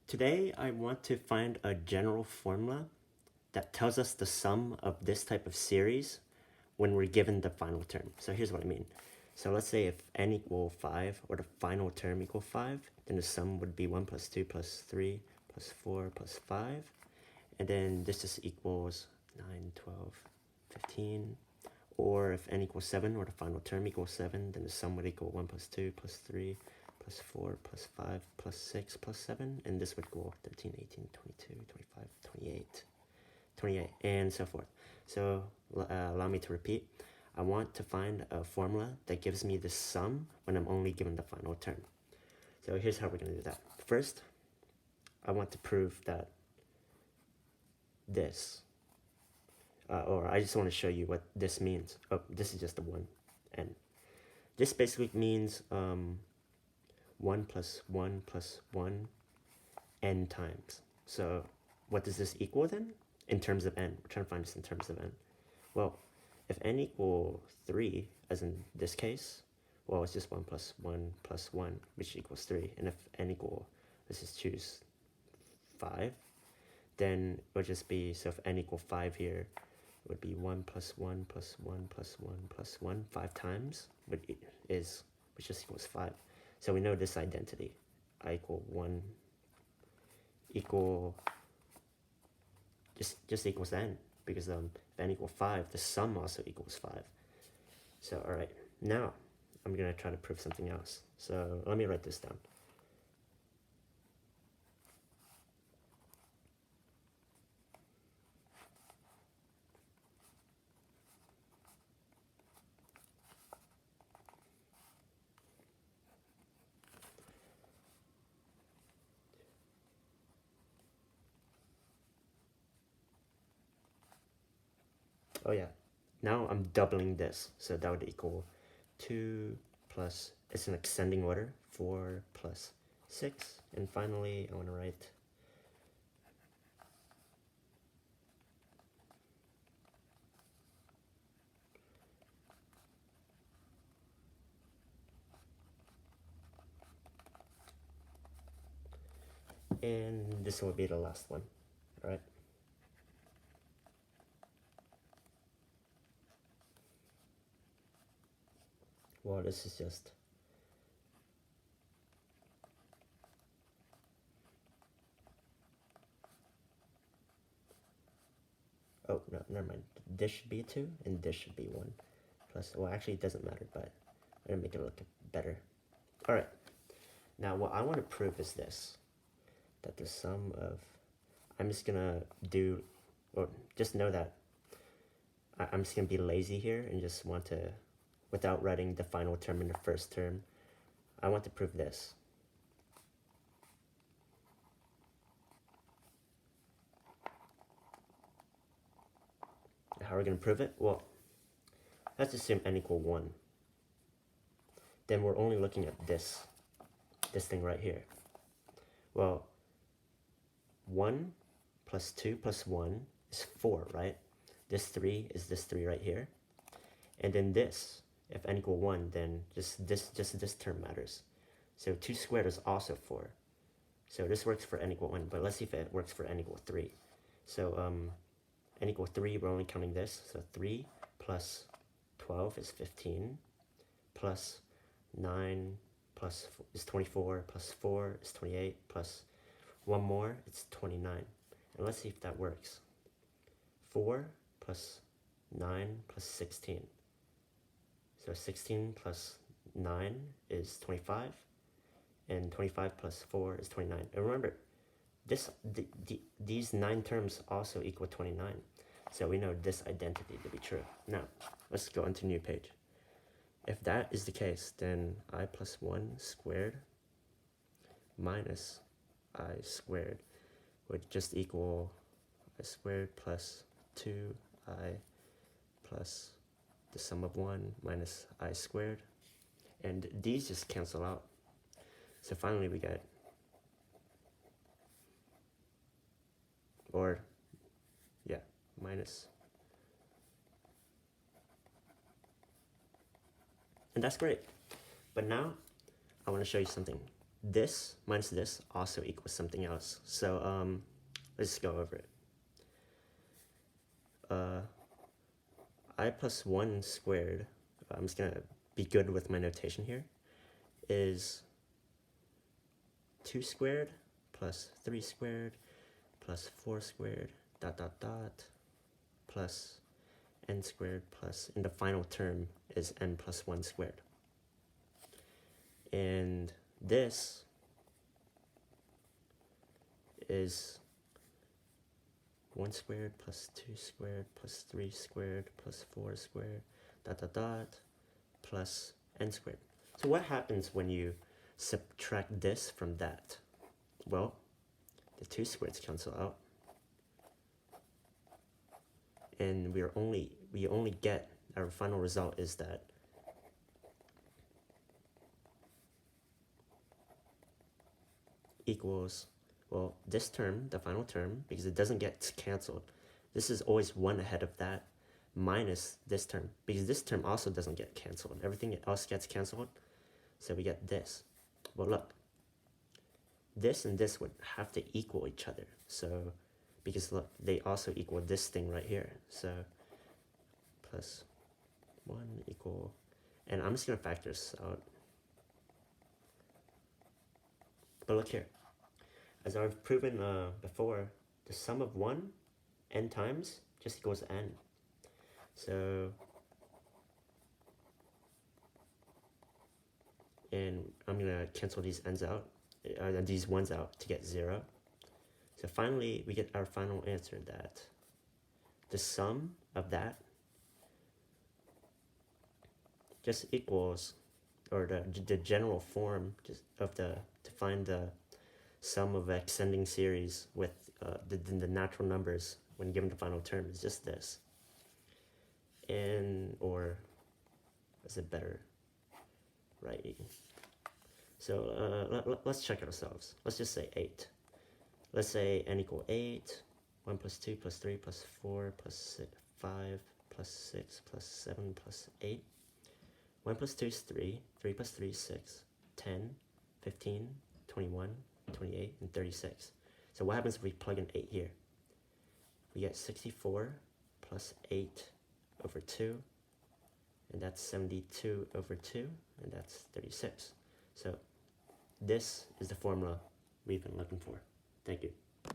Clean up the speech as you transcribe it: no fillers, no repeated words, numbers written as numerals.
Today I want to find a general formula that tells us the sum of this type of series when we're given the final term. So here's what I mean. So let's say if n equal 5 or the final term equal 5, then the sum would be 1 plus 2 plus 3 plus 4 plus 5. And then this just equals 9, 12, 15. Or if n equals 7 or the final term equals 7, then the sum would equal 1 plus 2 plus 3 plus 4 plus 5 plus 6 plus 7. And this would equal 13, 18, 22, 25, 28, and so forth. So allow me to repeat. I want to find a formula that gives me the sum when I'm only given the final term. So here's how we're going to do that. First, I want to prove that this, or I just want to show you what this means. Oh, this is just the 1n. This basically means 1 plus 1 plus 1 n times. So what does this equal then? In terms of n. We're trying to find this in terms of n. Well, if n equal 3, as in this case, well, it's just 1 plus 1 plus 1, which equals 3. And if n equal, let's just choose 5, then it would just be, so if n equal 5 here, it would be 1 plus 1 plus 1 plus 1 plus 1, 5 times, which just equals 5. So we know this identity, I equal 1 equal, just equals n, because if n equals 5, the sum also equals 5. So all right, now I'm going to try to prove something else. So let me write this down. Oh yeah, now I'm doubling this, so that would equal 2 plus, it's an ascending order, 4 plus 6, and finally I want to write and this will be the last one, all right? Well, this is just, oh, no, never mind. This should be a 2, and this should be 1. Plus, well, actually, it doesn't matter, but I'm going to make it look better. All right. Now, what I want to prove is this, that the sum of, I'm just going to do, or just know that I'm just going to be lazy here and just want to, without writing the final term in the first term, I want to prove this. How are we going to prove it? Well, let's assume n equal 1. Then we're only looking at this thing right here. Well, 1 plus 2 plus 1 is 4, right? This 3 is this 3 right here. And then this, if n equal 1, then just this term matters. So 2 squared is also 4. So this works for n equal 1, but let's see if it works for n equal 3. So n equal 3, we're only counting this. So 3 plus 12 is 15, plus 9 plus is 24, plus 4 is 28, plus 1 more, it's 29. And let's see if that works. 4 plus 9 plus 16. So 16 plus 9 is 25, and 25 plus 4 is 29. And remember, these 9 terms also equal 29. So we know this identity to be true. Now, let's go onto new page. If that is the case, then I plus 1 squared minus I squared would just equal I squared plus 2I plus the sum of 1 minus I squared. And these just cancel out. So finally we get, or yeah, minus. And that's great. But now I want to show you something. this minus this also equals something else. So let's go over it. I plus 1 squared, I'm just gonna be good with my notation here, is 2 squared plus 3 squared plus 4 squared dot dot dot plus n squared plus, and the final term is n plus 1 squared. And this is 1 squared plus 2 squared plus 3 squared plus 4 squared dot dot dot plus n squared. So what happens when you subtract this from that? Well, the 2 squareds cancel out, and we only get, our final result is that equals, well, this term, the final term, because it doesn't get canceled, this is always 1 ahead of that, minus this term, because this term also doesn't get canceled. Everything else gets canceled, so we get this. Well, look, this and this would have to equal each other. So, because look, they also equal this thing right here. So, plus 1 equal, and I'm just going to factor this out. But look here, as I've proven before, the sum of 1 n times just equals n. So, and I'm going to cancel these n's out, these 1's out to get 0. So finally, we get our final answer that the sum of that just equals, or the general form just of to find the sum of extending series with the natural numbers when given the final term is just this. And, or is it better writing? So let's check ourselves. Let's just say 8. Let's say n equal 8, 1 plus 2 plus 3 plus 4 plus 5 plus 6 plus 7 plus 8. 1 plus 2 is 3, 3 plus 3 is 6, 10, 15, 21, 28, and 36. So what happens if we plug in 8 here? We get 64 plus 8 over 2, and that's 72 over 2, and that's 36. So this is the formula we've been looking for. Thank you.